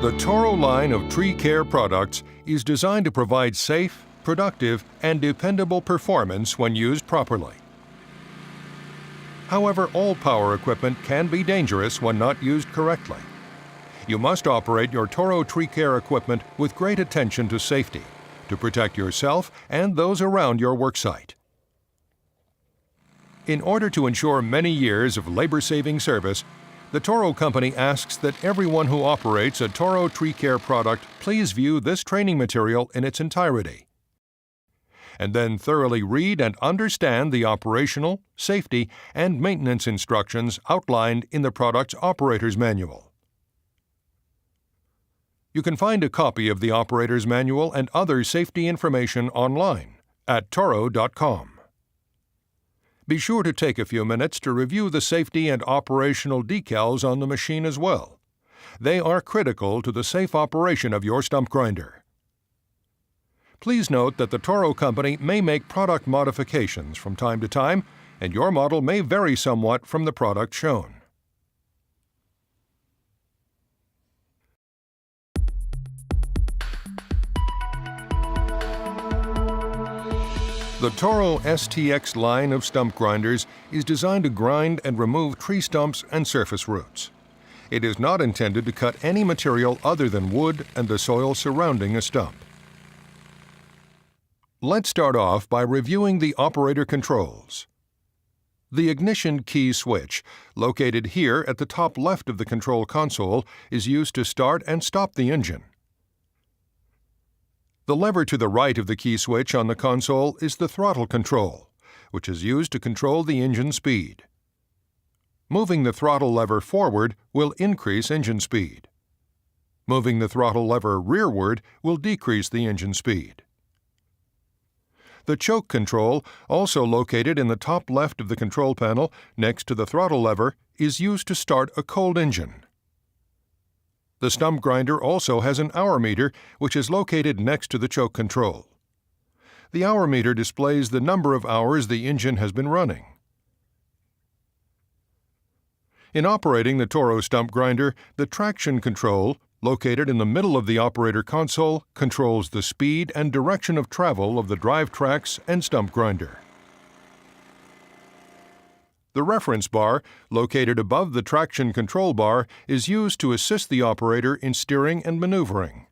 The Toro line of tree care products is designed to provide safe, productive, and dependable performance when used properly. However, all power equipment can be dangerous when not used correctly. You must operate your Toro tree care equipment with great attention to safety to protect yourself and those around your worksite. In order to ensure many years of labor-saving service, the Toro Company asks that everyone who operates a Toro tree care product please view this training material in its entirety, and then thoroughly read and understand the operational, safety, and maintenance instructions outlined in the product's operator's manual. You can find a copy of the operator's manual and other safety information online at toro.com. Be sure to take a few minutes to review the safety and operational decals on the machine as well. They are critical to the safe operation of your stump grinder. Please note that the Toro Company may make product modifications from time to time, and your model may vary somewhat from the product shown. The Toro STX line of stump grinders is designed to grind and remove tree stumps and surface roots. It is not intended to cut any material other than wood and the soil surrounding a stump. Let's start off by reviewing the operator controls. The ignition key switch, located here at the top left of the control console, is used to start and stop the engine. The lever to the right of the key switch on the console is the throttle control, which is used to control the engine speed. Moving the throttle lever forward will increase engine speed. Moving the throttle lever rearward will decrease the engine speed. The choke control, also located in the top left of the control panel next to the throttle lever, is used to start a cold engine. The stump grinder also has an hour meter, which is located next to the choke control. The hour meter displays the number of hours the engine has been running. In operating the Toro stump grinder, the traction control, located in the middle of the operator console, controls the speed and direction of travel of the drive tracks and stump grinder. The reference bar, located above the traction control bar, is used to assist the operator in steering and maneuvering.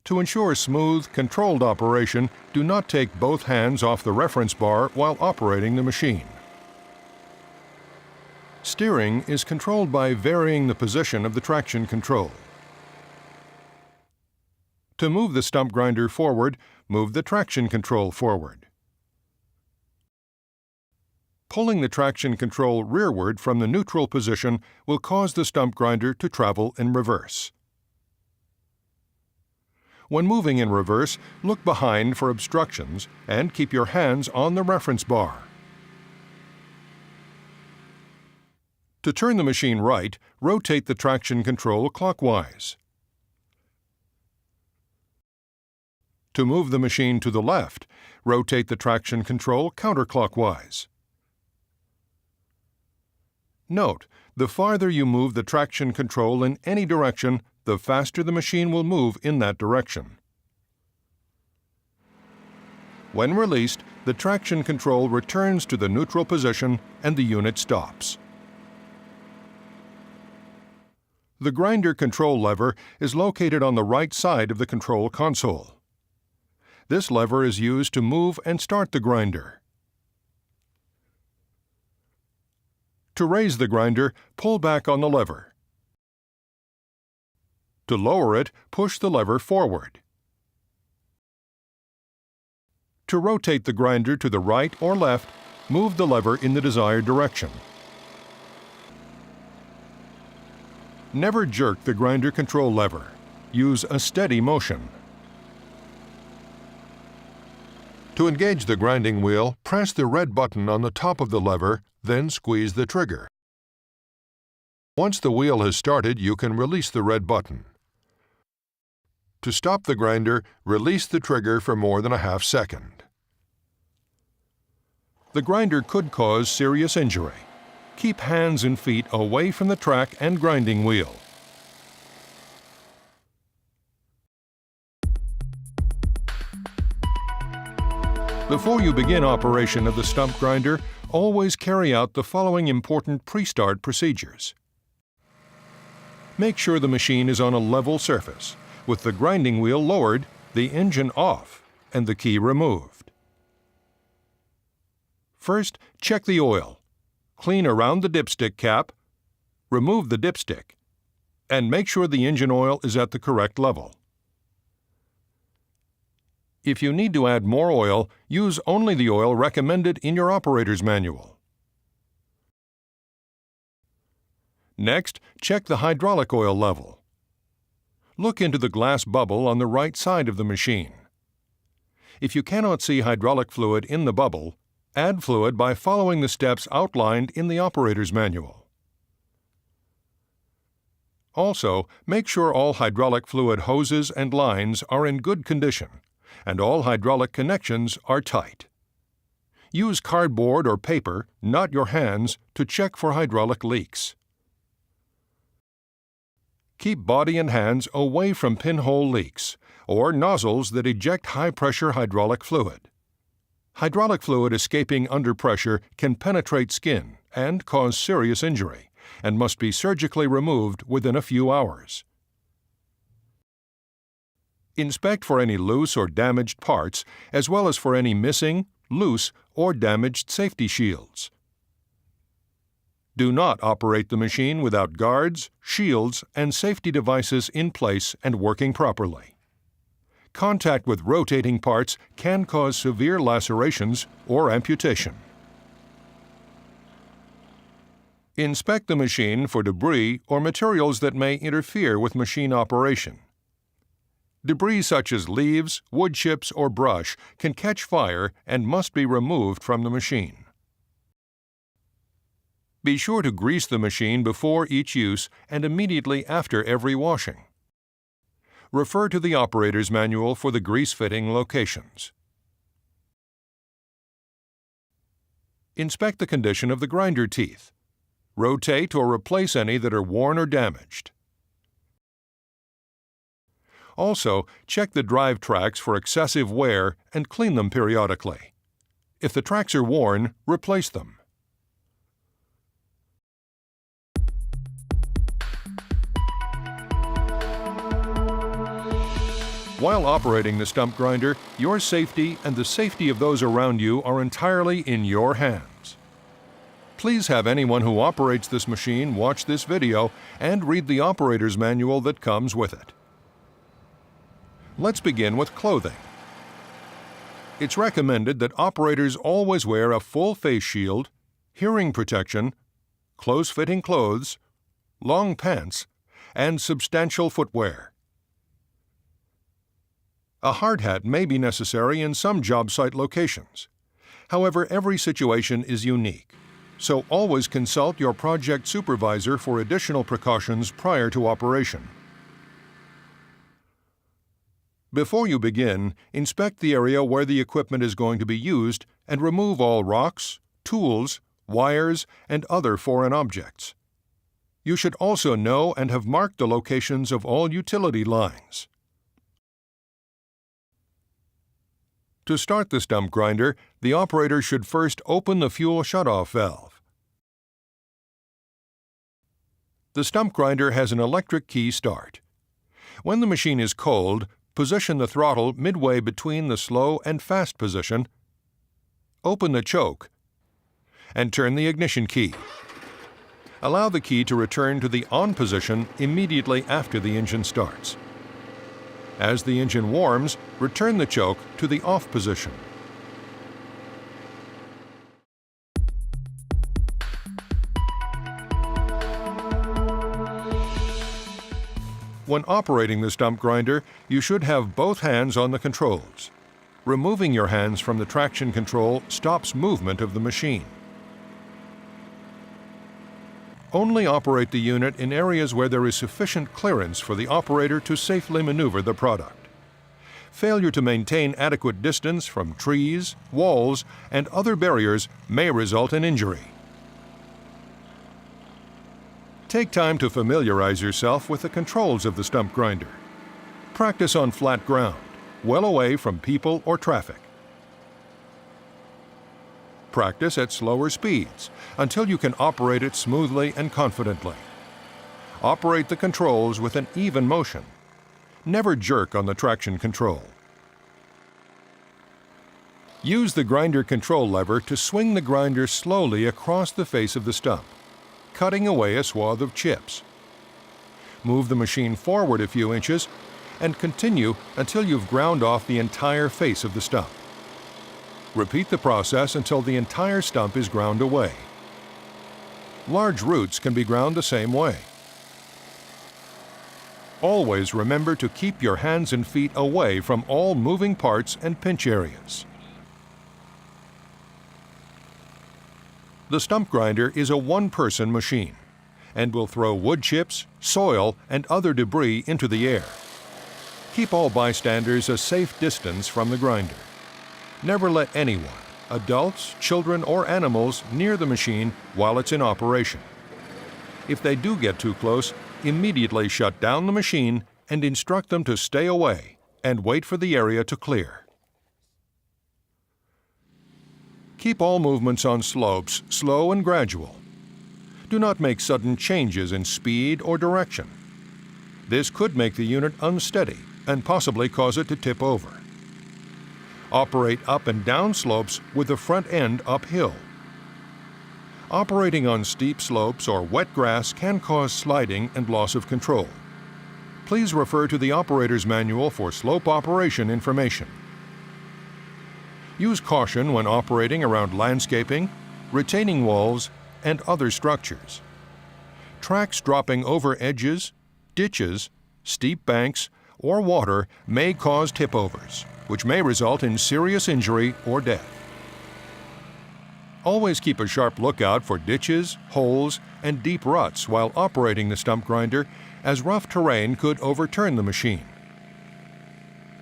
To ensure smooth, controlled operation, do not take both hands off the reference bar while operating the machine. Steering is controlled by varying the position of the traction control. To move the stump grinder forward, move the traction control forward. Pulling the traction control rearward from the neutral position will cause the stump grinder to travel in reverse. When moving in reverse, look behind for obstructions and keep your hands on the reference bar. To turn the machine right, rotate the traction control clockwise. To move the machine to the left, rotate the traction control counterclockwise. Note, the farther you move the traction control in any direction, the faster the machine will move in that direction. When released, the traction control returns to the neutral position and the unit stops. The grinder control lever is located on the right side of the control console. This lever is used to move and start the grinder. To raise the grinder, pull back on the lever. To lower it, push the lever forward. To rotate the grinder to the right or left, move the lever in the desired direction. Never jerk the grinder control lever. Use a steady motion. To engage the grinding wheel, press the red button on the top of the lever, then squeeze the trigger. Once the wheel has started, you can release the red button. To stop the grinder, release the trigger for more than a half second. The grinder could cause serious injury. keep hands and feet away from the track and grinding wheel. Before you begin operation of the stump grinder, always carry out the following important pre-start procedures. Make sure the machine is on a level surface, with the grinding wheel lowered, the engine off, and the key removed. First, check the oil. Clean around the dipstick cap, remove the dipstick, and make sure the engine oil is at the correct level. If you need to add more oil, use only the oil recommended in your operator's manual. Next, check the hydraulic oil level. Look into the glass bubble on the right side of the machine. If you cannot see hydraulic fluid in the bubble, add fluid by following the steps outlined in the operator's manual. Also, make sure all hydraulic fluid hoses and lines are in good condition, and all hydraulic connections are tight. Use cardboard or paper, not your hands, to check for hydraulic leaks. Keep body and hands away from pinhole leaks or nozzles that eject high-pressure hydraulic fluid. Hydraulic fluid escaping under pressure can penetrate skin and cause serious injury, and must be surgically removed within a few hours. Inspect for any loose or damaged parts, as well as for any missing, loose, or damaged safety shields. Do not operate the machine without guards, shields, and safety devices in place and working properly. Contact with rotating parts can cause severe lacerations or amputation. Inspect the machine for debris or materials that may interfere with machine operation. Debris such as leaves, wood chips, or brush can catch fire and must be removed from the machine. Be sure to grease the machine before each use and immediately after every washing. Refer to the operator's manual for the grease fitting locations. Inspect the condition of the grinder teeth. Rotate or replace any that are worn or damaged. Also, check the drive tracks for excessive wear and clean them periodically. If the tracks are worn, replace them. While operating the stump grinder, your safety and the safety of those around you are entirely in your hands. Please have anyone who operates this machine watch this video and read the operator's manual that comes with it. Let's begin with clothing. It's recommended that operators always wear a full face shield, hearing protection, close-fitting clothes, long pants, and substantial footwear. A hard hat may be necessary in some job site locations. However, every situation is unique, so always consult your project supervisor for additional precautions prior to operation. Before you begin, inspect the area where the equipment is going to be used and remove all rocks, tools, wires, and other foreign objects. You should also know and have marked the locations of all utility lines. To start the stump grinder, the operator should first open the fuel shutoff valve. The stump grinder has an electric key start. When the machine is cold, position the throttle midway between the slow and fast position, open the choke, and turn the ignition key. Allow the key to return to the on position immediately after the engine starts. As the engine warms, return the choke to the off position. When operating the stump grinder, you should have both hands on the controls. Removing your hands from the traction control stops movement of the machine. Only operate the unit in areas where there is sufficient clearance for the operator to safely maneuver the product. Failure to maintain adequate distance from trees, walls, and other barriers may result in injury. Take time to familiarize yourself with the controls of the stump grinder. Practice on flat ground, well away from people or traffic. Practice at slower speeds until you can operate it smoothly and confidently. Operate the controls with an even motion. Never jerk on the traction control. Use the grinder control lever to swing the grinder slowly across the face of the stump, cutting away a swath of chips. Move the machine forward a few inches and continue until you've ground off the entire face of the stump. Repeat the process until the entire stump is ground away. Large roots can be ground the same way. Always remember to keep your hands and feet away from all moving parts and pinch areas. The stump grinder is a one-person machine and will throw wood chips, soil, and other debris into the air. Keep all bystanders a safe distance from the grinder. Never let anyone, adults, children, or animals, near the machine while it's in operation. If they do get too close, immediately shut down the machine and instruct them to stay away and wait for the area to clear. Keep all movements on slopes slow and gradual. Do not make sudden changes in speed or direction. This could make the unit unsteady and possibly cause it to tip over. Operate up and down slopes with the front end uphill. Operating on steep slopes or wet grass can cause sliding and loss of control. Please refer to the operator's manual for slope operation information. Use caution when operating around landscaping, retaining walls, and other structures. Tracks dropping over edges, ditches, steep banks, or water may cause tip-overs, which may result in serious injury or death. Always keep a sharp lookout for ditches, holes, and deep ruts while operating the stump grinder, as rough terrain could overturn the machine.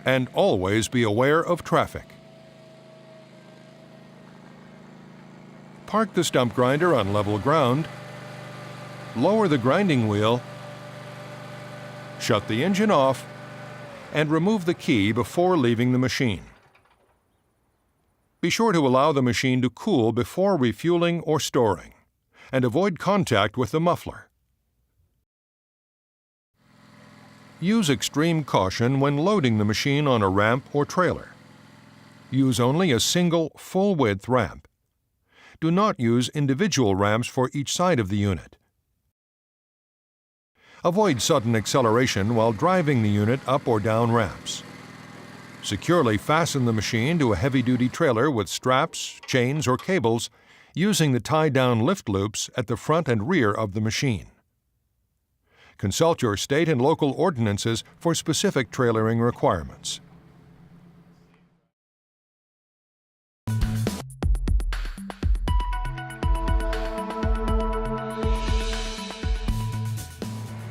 And always be aware of traffic. Park the stump grinder on level ground, lower the grinding wheel, shut the engine off, and remove the key before leaving the machine. Be sure to allow the machine to cool before refueling or storing, and avoid contact with the muffler. Use extreme caution when loading the machine on a ramp or trailer. Use only a single full-width ramp. Do not use individual ramps for each side of the unit. Avoid sudden acceleration while driving the unit up or down ramps. Securely fasten the machine to a heavy-duty trailer with straps, chains, or cables using the tie-down lift loops at the front and rear of the machine. Consult your state and local ordinances for specific trailering requirements.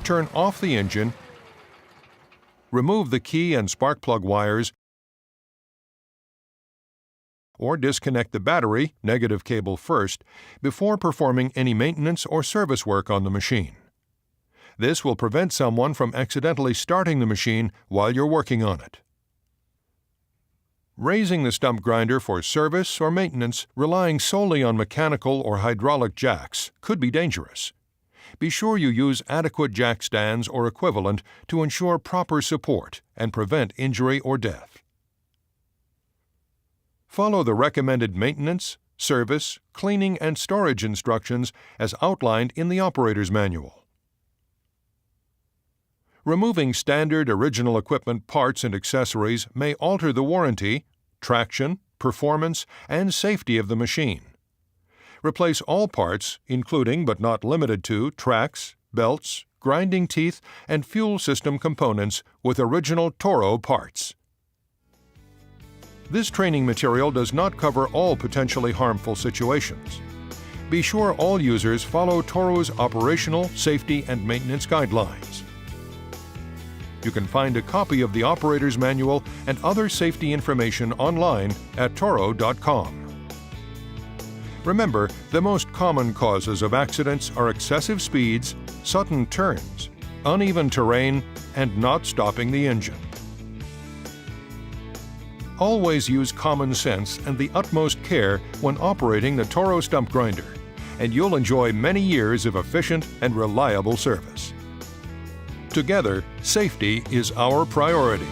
Turn off the engine, remove the key and spark plug wires, or disconnect the battery, negative cable first, before performing any maintenance or service work on the machine. This will prevent someone from accidentally starting the machine while you're working on it. Raising the stump grinder for service or maintenance, relying solely on mechanical or hydraulic jacks, could be dangerous. Be sure you use adequate jack stands or equivalent to ensure proper support and prevent injury or death. Follow the recommended maintenance, service, cleaning, and storage instructions as outlined in the operator's manual. Removing standard original equipment parts and accessories may alter the warranty, traction, performance, and safety of the machine. Replace all parts, including but not limited to tracks, belts, grinding teeth, and fuel system components with original Toro parts. This training material does not cover all potentially harmful situations. Be sure all users follow Toro's operational, safety, and maintenance guidelines. You can find a copy of the operator's manual and other safety information online at toro.com. Remember, the most common causes of accidents are excessive speeds, sudden turns, uneven terrain, and not stopping the engine. Always use common sense and the utmost care when operating the Toro stump grinder, and you'll enjoy many years of efficient and reliable service. Together, safety is our priority.